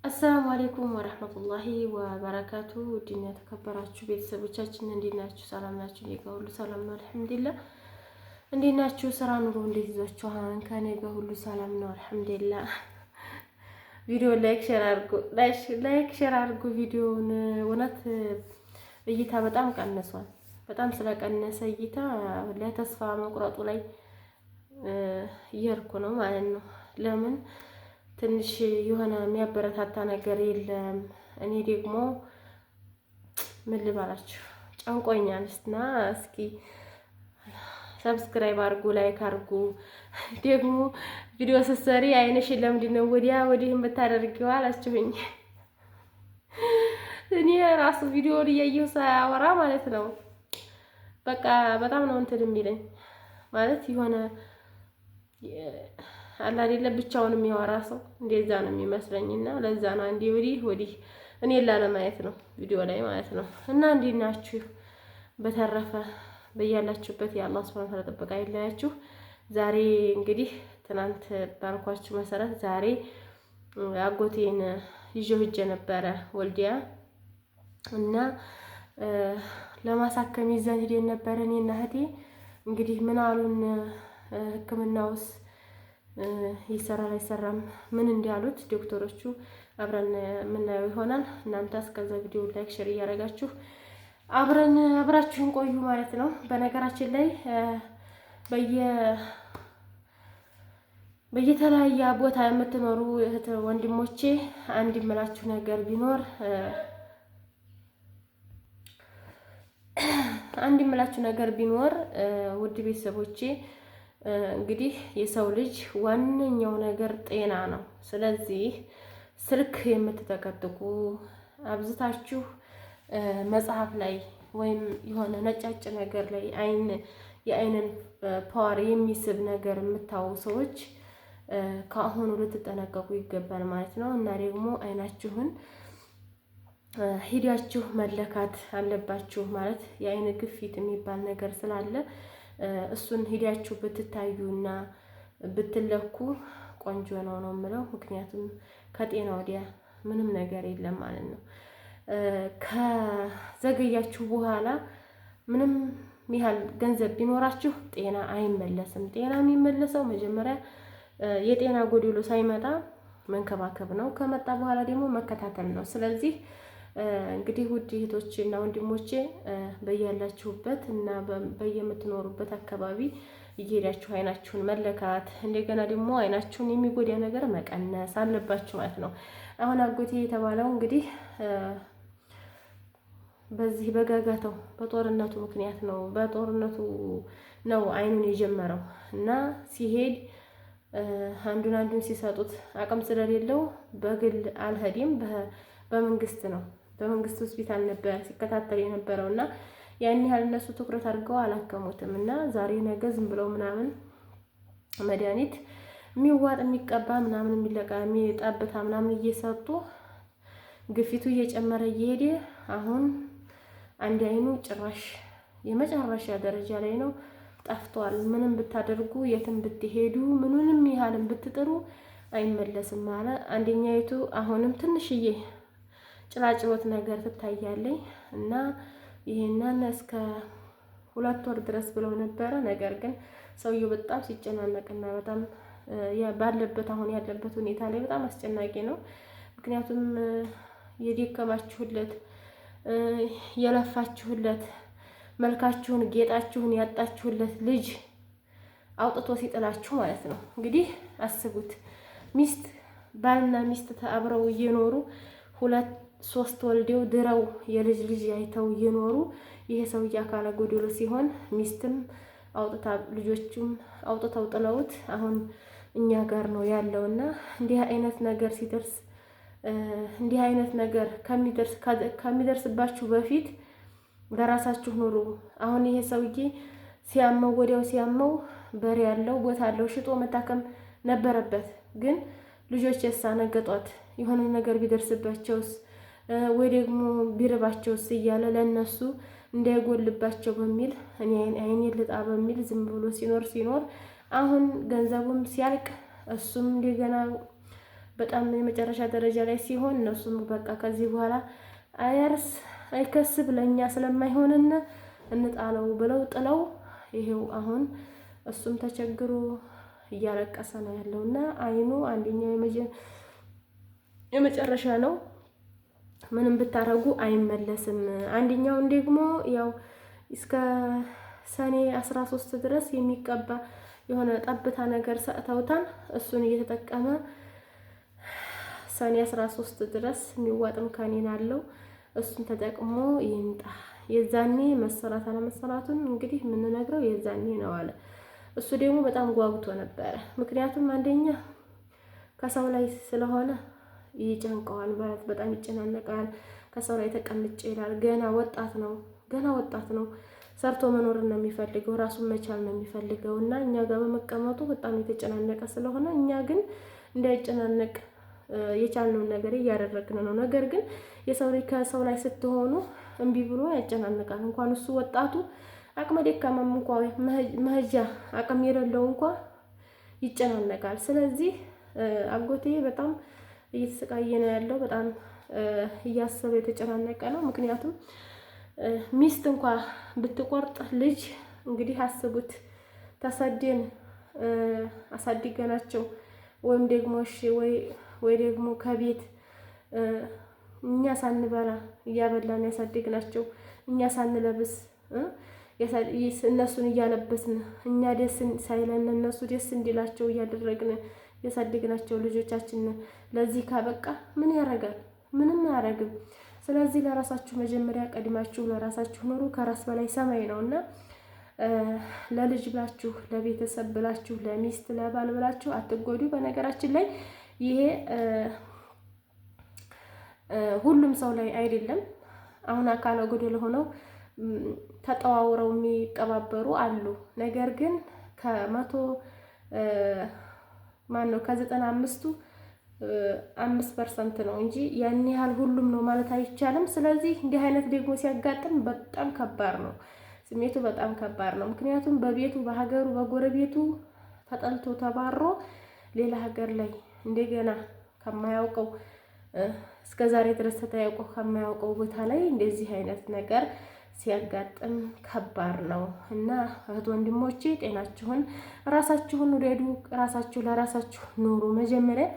አሰላሙ አሌይኩም ወረህመቱላሂ ወበረካቱ። ውድና የተከበራችሁ ቤተሰቦቻችን እንዴት ናችሁ? ሰላም ናችሁ? እኔ ጋር ሁሉ ሰላም ነው አልሐምዱሊላህ። እንዴት ናችሁ? ስራ ኑሮ እንዴት ይዟችኋል? ከእኔ ጋር ሁሉ ሰላም ነው አልሐምዱሊላህ። ቪዲዮ ላይክ ሼር አድርጉ። ቪዲዮውን እውነት እይታ በጣም ቀንሷል። በጣም ስለቀነሰ እይታ ለተስፋ መቁረጡ ላይ እየሄድኩ ነው ማለት ነው። ለምን ትንሽ የሆነ የሚያበረታታ ነገር የለም። እኔ ደግሞ ምን ልባላችሁ ጨንቆኛል። እና እስኪ ሰብስክራይብ አድርጉ፣ ላይክ አድርጉ። ደግሞ ቪዲዮ ስትሰሪ አይንሽን ለምንድን ነው ወዲያ ወዲህ የምታደርጊው አላችሁኝ። እኔ ራሱ ቪዲዮውን እያየሁ ሳያወራ ማለት ነው በቃ በጣም ነው እንትን የሚለኝ ማለት የሆነ አላ አይደለ ብቻውን የሚያወራ ሰው እንደዛ ነው የሚመስለኝና ለዛ ነው አንዴ ወዲህ እኔን ላለማየት ነው ቪዲዮ ላይ ማለት ነው። እና እንዴት ናችሁ? በተረፈ በያላችሁበት የአላህ ሱብሃነሁ ወተዓላ ጥበቃ ይለያችሁ። ዛሬ እንግዲህ ትናንት ባልኳችሁ መሰረት ዛሬ አጎቴን ይዤው ሂጄ ነበረ ወልዲያ እና ለማሳከም ይዘን ሄደን ነበረ እኔና እህቴ። እንግዲህ ምን አሉን ሕክምናውስ ይሰራል አይሰራም ምን እንዲያሉት ዶክተሮቹ አብረን የምናየው ይሆናል። እናንተ እስከዛ ቪዲዮ ላይክ ሼር እያደረጋችሁ አብራችሁን ቆዩ ማለት ነው። በነገራችን ላይ በየተለያየ ቦታ የምትኖሩ እህት ወንድሞቼ አንድ የምላችሁ ነገር ቢኖር ውድ ቤተሰቦቼ እንግዲህ የሰው ልጅ ዋነኛው ነገር ጤና ነው። ስለዚህ ስልክ የምትጠቀጥቁ አብዝታችሁ መጽሐፍ ላይ ወይም የሆነ ነጫጭ ነገር ላይ የአይንን ፓወር የሚስብ ነገር የምታዩ ሰዎች ከአሁኑ ልትጠነቀቁ ይገባል ማለት ነው። እና ደግሞ አይናችሁን ሂዳችሁ መለካት አለባችሁ ማለት የአይን ግፊት የሚባል ነገር ስላለ እሱን ሂዳችሁ ብትታዩና ብትለኩ ቆንጆ ነው የምለው። ምክንያቱም ከጤና ወዲያ ምንም ነገር የለም ማለት ነው። ከዘገያችሁ በኋላ ምንም ያህል ገንዘብ ቢኖራችሁ ጤና አይመለስም። ጤና የሚመለሰው መጀመሪያ የጤና ጎዶሎ ሳይመጣ መንከባከብ ነው። ከመጣ በኋላ ደግሞ መከታተል ነው። ስለዚህ እንግዲህ ውድ እህቶቼ እና ወንድሞቼ በያላችሁበት እና በየምትኖሩበት አካባቢ እየሄዳችሁ አይናችሁን መለካት እንደገና ደግሞ አይናችሁን የሚጎዳ ነገር መቀነስ አለባችሁ ማለት ነው። አሁን አጎቴ የተባለው እንግዲህ በዚህ በጋጋታው በጦርነቱ ምክንያት ነው። በጦርነቱ ነው አይኑን የጀመረው እና ሲሄድ አንዱን ሲሰጡት አቅም ስለሌለው በግል አልሄድም በመንግስት ነው በመንግስት ሆስፒታል ነበር ሲከታተል የነበረው እና ያን ያህል እነሱ ትኩረት አድርገው አላከሙትም። እና ዛሬ ነገ ዝም ብለው ምናምን መድኃኒት የሚዋጥ የሚቀባ ምናምን የሚጠብታ ምናምን እየሰጡ ግፊቱ እየጨመረ እየሄደ አሁን አንድ አይኑ ጭራሽ የመጨረሻ ደረጃ ላይ ነው፣ ጠፍቷል። ምንም ብታደርጉ የትም ብትሄዱ ምኑንም ያህልም ብትጥሩ አይመለስም አለ። አንደኛይቱ አሁንም ትንሽዬ ጭላጭሎት ነገር ትታያለኝ እና ይሄንን እስከ 2 ወር ድረስ ብለው ነበረ። ነገር ግን ሰውየው በጣም ሲጨናነቅና በጣም ባለበት አሁን ያለበት ሁኔታ ላይ በጣም አስጨናቂ ነው። ምክንያቱም የደከማችሁለት የለፋችሁለት መልካችሁን ጌጣችሁን ያጣችሁለት ልጅ አውጥቶ ሲጥላችሁ ማለት ነው። እንግዲህ አስቡት ባልና ሚስት አብረው እየኖሩ 2-3 ወልደው ድረው የልጅ አይተው እየኖሩ ይሄ ሰውዬ አካለ ጎዶሎ ሲሆን ሚስትም አውጥታ ልጆቹም አውጥተው ጥለውት አሁን እኛ ጋር ነው ያለውና እንዲህ አይነት ነገር ሲደርስ እንዲህ አይነት ነገር ከሚደርስባችሁ በፊት ለራሳችሁ ኑሩ። አሁን ይሄ ሰውዬ ሲያመው ወዲያው ሲያመው በሬ ያለው ቦታ ያለው ሽጦ መታከም ነበረበት። ግን ልጆች ነገጧት የሆነ ነገር ቢደርስባቸውስ ወይ ደግሞ ቢርባቸውስ እያለ ለነሱ እንዳይጎልባቸው በሚል እኔ አይኔ ልጣ በሚል ዝም ብሎ ሲኖር አሁን ገንዘቡም ሲያልቅ እሱም እንደገና በጣም የመጨረሻ ደረጃ ላይ ሲሆን እነሱም በቃ ከዚህ በኋላ አያርስ አይከስብ ለኛ ስለማይሆንን እንጣለው ብለው ጥለው ይሄው አሁን እሱም ተቸግሮ እያለቀሰ ነው ያለውና አይኑ አንደኛው የመጨረሻ ነው። ምንም ብታረጉ አይመለስም። አንደኛውን ደግሞ ያው እስከ ሰኔ 13 ድረስ የሚቀባ የሆነ ጠብታ ነገር ሰጥተውታል። እሱን እየተጠቀመ ሰኔ 13 ድረስ የሚዋጥም ካኒን አለው። እሱን ተጠቅሞ ይምጣ። የዛኔ መሰራት አለመሰራቱን እንግዲህ የምንነግረው የዛኔ ነው አለ። እሱ ደግሞ በጣም ጓጉቶ ነበረ። ምክንያቱም አንደኛ ከሰው ላይ ስለሆነ ይጨንቀዋል ማለት በጣም ይጨናነቃል። ከሰው ላይ ተቀምጬ ይላል። ገና ወጣት ነው። ሰርቶ መኖር ነው የሚፈልገው፣ ራሱን መቻል ነው የሚፈልገው እና እኛ ጋር በመቀመጡ በጣም የተጨናነቀ ስለሆነ እኛ ግን እንዳይጨናነቅ የቻልነውን ነገር እያደረግን ነው። ነገር ግን የሰው ልጅ ከሰው ላይ ስትሆኑ እምቢ ብሎ ያጨናንቃል። እንኳን እሱ ወጣቱ አቅመ ደካማም እንኳን መሄጃ አቅም የሌለው እንኳን ይጨናነቃል። ስለዚህ አጎቴ በጣም እየተሰቃየ ነው ያለው። በጣም እያሰበ የተጨናነቀ ነው። ምክንያቱም ሚስት እንኳን ብትቆርጥ ልጅ እንግዲህ አስቡት፣ ተሰደን አሳድገናቸው ወይም ደግሞ እሺ ወይ ደግሞ ከቤት እኛ ሳንበላ እያበላን ያሳድግናቸው፣ እኛ ሳንለብስ እነሱን እያለበስን እኛ ደስ ሳይለን እነሱ ደስ እንዲላቸው እያደረግን ያሳድግናቸው ልጆቻችን ለዚህ ካበቃ ምን ያደርጋል? ምንም አያደርግም። ስለዚህ ለራሳችሁ መጀመሪያ ቀድማችሁ ለራሳችሁ ኑሩ። ከራስ በላይ ሰማይ ነውና ለልጅ ብላችሁ፣ ለቤተሰብ ብላችሁ፣ ለሚስት ለባል ብላችሁ አትጎዱ። በነገራችን ላይ ይሄ ሁሉም ሰው ላይ አይደለም። አሁን አካለ ጎደሎ ሆነው ተጠዋውረው የሚቀባበሩ አሉ። ነገር ግን ከ95ቱ 5% ነው እንጂ ያን ያህል ሁሉም ነው ማለት አይቻልም። ስለዚህ እንዲህ አይነት ደግሞ ሲያጋጥም በጣም ከባድ ነው፣ ስሜቱ በጣም ከባድ ነው። ምክንያቱም በቤቱ በሀገሩ በጎረቤቱ ተጠልቶ ተባሮ ሌላ ሀገር ላይ እንደገና ከማያውቀው እስከዛሬ ድረስ ተጠያውቀው ከማያውቀው ቦታ ላይ እንደዚህ አይነት ነገር ሲያጋጥም ከባድ ነው እና እህት ወንድሞቼ ጤናችሁን ራሳችሁን ውደዱ። ራሳችሁ ለራሳችሁ ኑሩ መጀመሪያ።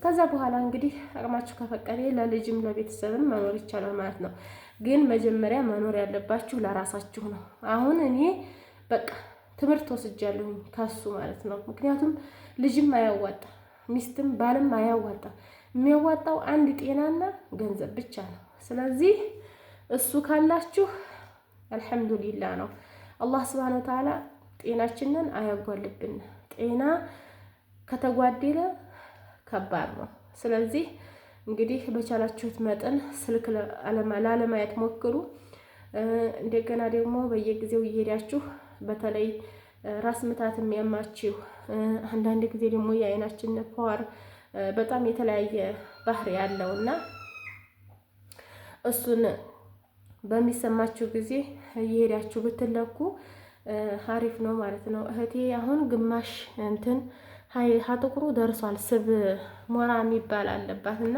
ከዛ በኋላ እንግዲህ አቅማችሁ ከፈቀደ ለልጅም ለቤተሰብም መኖር ይቻላል ማለት ነው። ግን መጀመሪያ መኖር ያለባችሁ ለራሳችሁ ነው። አሁን እኔ በቃ ትምህርት ወስጃለሁኝ ከሱ ማለት ነው። ምክንያቱም ልጅም አያዋጣ፣ ሚስትም ባልም አያዋጣ። የሚያዋጣው አንድ ጤናና ገንዘብ ብቻ ነው። ስለዚህ እሱ ካላችሁ አልሐምዱሊላህ ነው። አላህ ሱብሓነሁ ወተዓላ ጤናችንን አያጓልብን። ጤና ከተጓደለ ከባድ ነው። ስለዚህ እንግዲህ በቻላችሁት መጠን ስልክ ላለማየት ሞክሩ። እንደገና ደግሞ በየጊዜው እየሄዳችሁ በተለይ ራስ ምታት የሚያማችሁ፣ አንዳንድ ጊዜ ደግሞ የአይናችን ፓወር በጣም የተለያየ ባህሪ ያለውና እሱን በሚሰማችሁ ጊዜ እየሄዳችሁ ብትለኩ አሪፍ ነው ማለት ነው። እህቴ አሁን ግማሽ እንትን ሀጥቁሩ ደርሷል። ስብ ሞራ የሚባል አለባት እና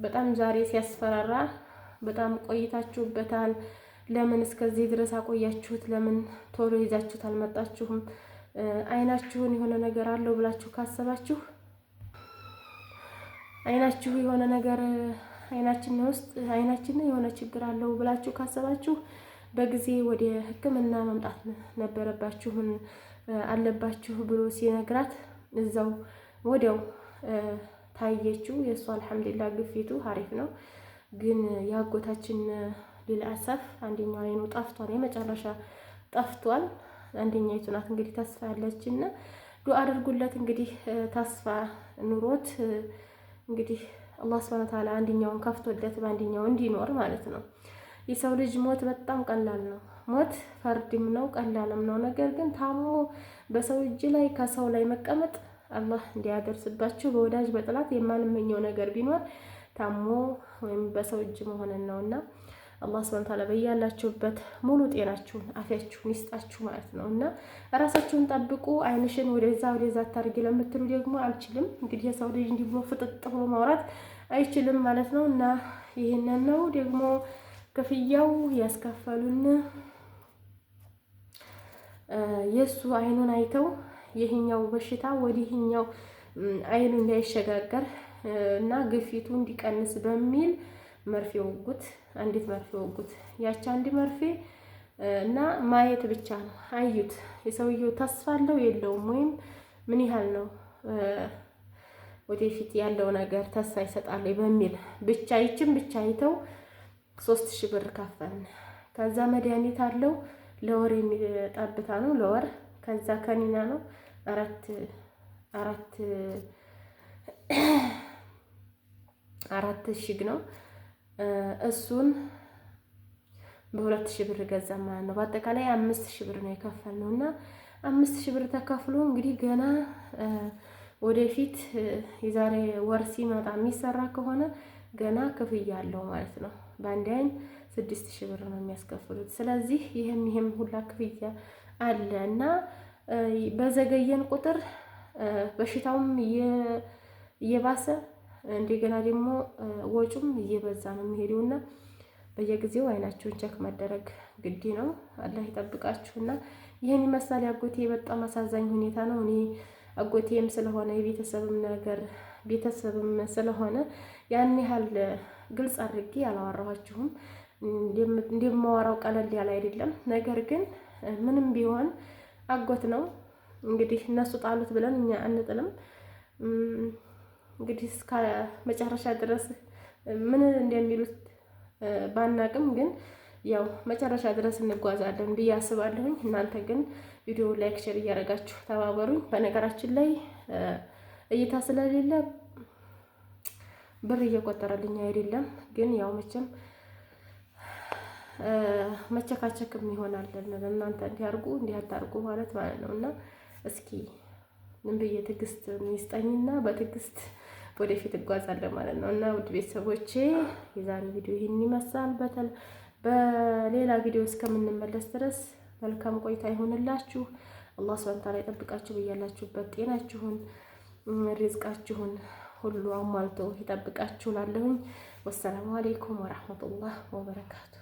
በጣም ዛሬ ሲያስፈራራ፣ በጣም ቆይታችሁበታል። ለምን እስከዚህ ድረስ አቆያችሁት? ለምን ቶሎ ይዛችሁት አልመጣችሁም? አይናችሁን የሆነ ነገር አለው ብላችሁ ካሰባችሁ አይናችሁ የሆነ ነገር አይናችን ውስጥ አይናችን የሆነ ችግር አለው ብላችሁ ካሰባችሁ በጊዜ ወደ ሕክምና መምጣት ነበረባችሁ አለባችሁ ብሎ ሲነግራት እዛው ወዲያው ታየችው። የእሱ አልሐምዱሊላህ ግፊቱ አሪፍ ነው። ግን ያጎታችን ሊልአሰፍ አንደኛው አይኑ ጠፍቷል፣ የመጨረሻ ጠፍቷል። አንደኛይቱ ናት እንግዲህ ተስፋ ያለችና ዱአ አድርጉለት። እንግዲህ ተስፋ ኑሮት እንግዲህ አላህ ሱብሓነሁ ወተዓላ አንደኛውን ከፍቶለት በአንደኛው እንዲኖር ማለት ነው። የሰው ልጅ ሞት በጣም ቀላል ነው። ሞት ፈርድም ነው ቀላልም ነው። ነገር ግን ታሞ በሰው እጅ ላይ ከሰው ላይ መቀመጥ አላህ እንዲያደርስባችሁ በወዳጅ በጥላት የማልመኘው ነገር ቢኖር ታሞ ወይም በሰው እጅ መሆንን ነውና አላህ ሱብሓነሁ ወተዓላ በያላችሁበት ሙሉ ጤናችሁን አፊያችሁን ይስጣችሁ ማለት ነው። እና ራሳችሁን ጠብቁ። አይንሽን ወደዛ አታርጊ ለምትሉ ደግሞ አልችልም እንግዲህ የሰው ልጅ እንዲህ ብሎ ፍጥጥ ብሎ ማውራት አይችልም ማለት ነው። እና ይህንን ነው ደግሞ ክፍያው ያስከፈሉን የሱ አይኑን አይተው ይህኛው በሽታ ወዲህኛው አይኑ እንዳይሸጋገር እና ግፊቱ እንዲቀንስ በሚል መርፌ ወጉት። አንዲት መርፌ ወጉት። ያቺ አንድ መርፌ እና ማየት ብቻ ነው። አዩት የሰውየው ተስፋ አለው የለውም፣ ወይም ምን ያህል ነው ወደፊት ያለው ነገር ተስፋ ይሰጣል በሚል ብቻ ይችን ብቻ አይተው 3000 ብር ከፈልን። ከዛ መድኃኒት አለው ለወር የሚጠብታ ነው ለወር። ከዛ ከኒና ነው አራት እሽግ ነው። እሱን በ2000 ብር ገዛ ማለት ነው። በአጠቃላይ 5000 ብር ነው የከፈልነው እና 5000 ብር ተከፍሎ እንግዲህ ገና ወደፊት የዛሬ ወር ሲመጣ የሚሰራ ከሆነ ገና ክፍያ አለው ማለት ነው። በአንድ አይን 6000 ብር ነው የሚያስከፍሉት። ስለዚህ ይሄም ሁላ ክፍያ አለ እና በዘገየን ቁጥር በሽታውም እየባሰ እንደገና ደግሞ ወጩም እየበዛ ነው የሚሄደውና በየጊዜው አይናችሁን ቸክ መደረግ ግድ ነው። አላህ ይጠብቃችሁና ይሄን ይመስላል። አጎቴ በጣም አሳዛኝ ሁኔታ ነው። እኔ አጎቴም ስለሆነ ቤተሰብም ስለሆነ ያን ያህል ግልጽ አድርጌ አላወራኋችሁም። እንደማወራው ቀለል ያለ አይደለም። ነገር ግን ምንም ቢሆን አጎት ነው። እንግዲህ እነሱ ጣሉት ብለን እኛ አንጥልም። እንግዲህ እስከ መጨረሻ ድረስ ምን እንደሚሉት ባናቅም ግን ያው መጨረሻ ድረስ እንጓዛለን ብዬ አስባለሁኝ። እናንተ ግን ቪዲዮ ላይክ፣ ሼር እያደረጋችሁ ተባበሩኝ። በነገራችን ላይ እይታ ስለሌለ ብር እየቆጠረልኝ አይደለም፣ ግን ያው መቼም መቸካቸክም ይሆናል። እናንተ እንዲያርጉ እንዲያታርጉ ማለት ነው። እና እስኪ ምን ብዬ ትዕግስት ይስጠኝና በትዕግስት ወደፊት እጓዛለሁ ማለት ነው። እና ውድ ቤተሰቦቼ የዛሬ ቪዲዮ ይህን ይመስላል። በሌላ ቪዲዮ እስከምንመለስ ድረስ መልካም ቆይታ ይሆንላችሁ። አላህ ሱብሓነሁ ወተዓላ ይጠብቃችሁ። በያላችሁበት ጤናችሁን ሪዝቃችሁን ሁሉ አሟልቶ ይጠብቃችሁ። ላለሁኝ ወሰላሙ አለይኩም ወራህመቱላህ ወበረካቱ።